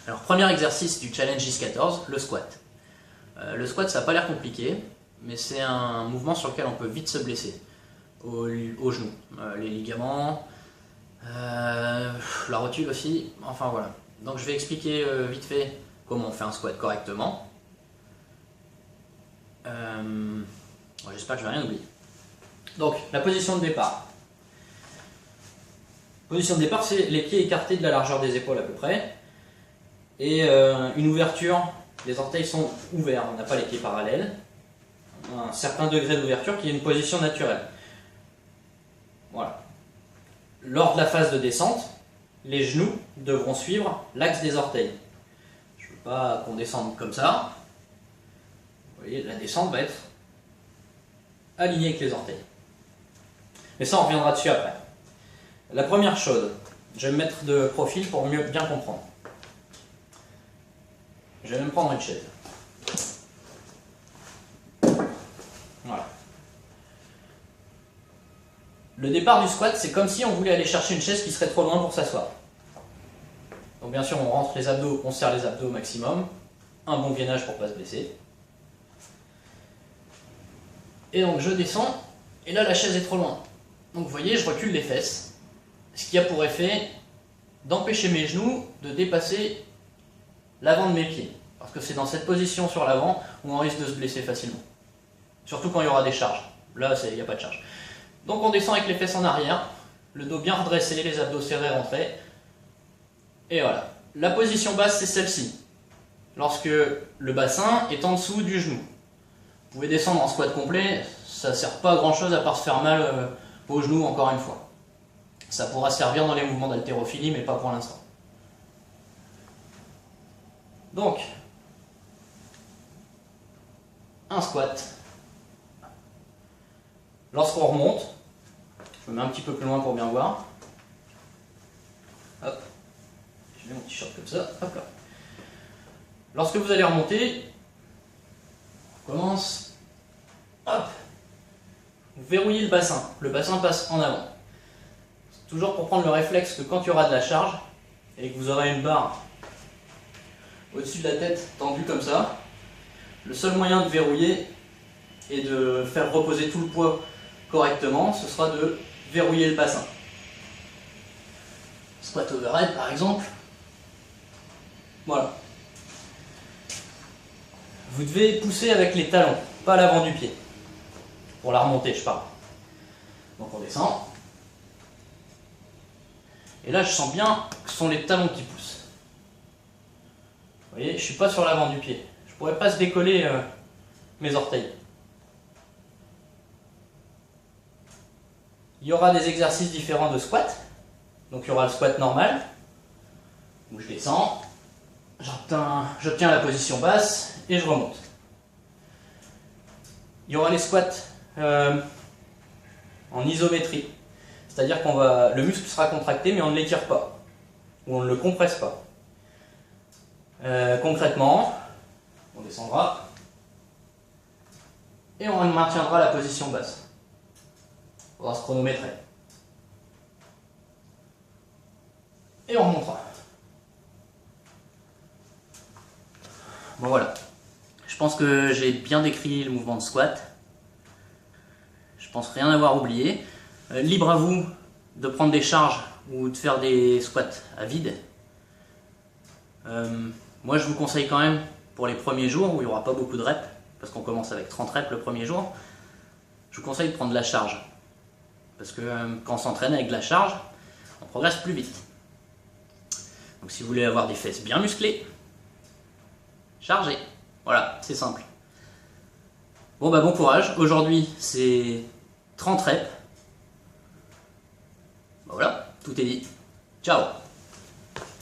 Alors, premier exercice du challenge 10-14, le squat. Le squat, ça n'a pas l'air compliqué, mais c'est un mouvement sur lequel on peut vite se blesser au genou. Les ligaments, la rotule aussi, enfin voilà. Donc je vais expliquer vite fait comment on fait un squat correctement. J'espère que je vais rien oublier. Donc, la position de départ. Position de départ, c'est les pieds écartés de la largeur des épaules à peu près. Et une ouverture, les orteils sont ouverts, on n'a pas les pieds parallèles. Un certain degré d'ouverture qui est une position naturelle. Voilà. Lors de la phase de descente, les genoux devront suivre l'axe des orteils. Je ne veux pas qu'on descende comme ça. Vous voyez, la descente va être alignée avec les orteils. Mais ça, on reviendra dessus après. La première chose, je vais me mettre de profil pour mieux bien comprendre. Je vais même prendre une chaise. Voilà. Le départ du squat, c'est comme si on voulait aller chercher une chaise qui serait trop loin pour s'asseoir. Donc bien sûr, on rentre les abdos, on serre les abdos au maximum. Un bon gainage pour ne pas se blesser. Et donc je descends, et là la chaise est trop loin. Donc vous voyez, je recule les fesses, ce qui a pour effet d'empêcher mes genoux de dépasser l'avant de mes pieds. Parce que c'est dans cette position sur l'avant où on risque de se blesser facilement. Surtout quand il y aura des charges. Là, il n'y a pas de charge. Donc on descend avec les fesses en arrière, le dos bien redressé, les abdos serrés, rentrés. Et voilà. La position basse, c'est celle-ci. Lorsque le bassin est en dessous du genou. Vous pouvez descendre en squat complet, ça ne sert pas à grand chose à part se faire mal au genou encore une fois. Ça pourra servir dans les mouvements d'haltérophilie, mais pas pour l'instant. Donc, un squat. Lorsqu'on remonte, je me mets un petit peu plus loin pour bien voir. Hop, je mets mon t-shirt comme ça, hop là. Lorsque vous allez remonter, on commence, hop, vous verrouillez le bassin passe en avant. C'est toujours pour prendre le réflexe que quand il y aura de la charge, et que vous aurez une barre au-dessus de la tête tendue comme ça, le seul moyen de verrouiller et de faire reposer tout le poids correctement, ce sera de verrouiller le bassin. Squat overhead par exemple. Voilà. Vous devez pousser avec les talons, pas l'avant du pied. Pour la remontée, je parle. Donc on descend. Et là, je sens bien que ce sont les talons qui poussent. Vous voyez, je ne suis pas sur l'avant du pied. Je ne pourrais pas se décoller mes orteils. Il y aura des exercices différents de squat. Donc il y aura le squat normal, où je descends, j'obtiens la position basse et je remonte. Il y aura les squats en isométrie, c'est-à-dire le muscle sera contracté mais on ne l'étire pas, ou on ne le compresse pas. Concrètement, on descendra et on maintiendra la position basse. On va se chronométrer. Et on remontera. Bon voilà. Je pense que j'ai bien décrit le mouvement de squat. Je pense rien avoir oublié. Libre à vous de prendre des charges ou de faire des squats à vide. Moi je vous conseille quand même pour les premiers jours où il n'y aura pas beaucoup de reps, parce qu'on commence avec 30 reps le premier jour, je vous conseille de prendre de la charge. Parce que quand on s'entraîne avec de la charge, on progresse plus vite. Donc si vous voulez avoir des fesses bien musclées, chargez. Voilà, c'est simple. Bon bah bon courage. Aujourd'hui c'est 30 reps. Bah voilà, tout est dit. Ciao.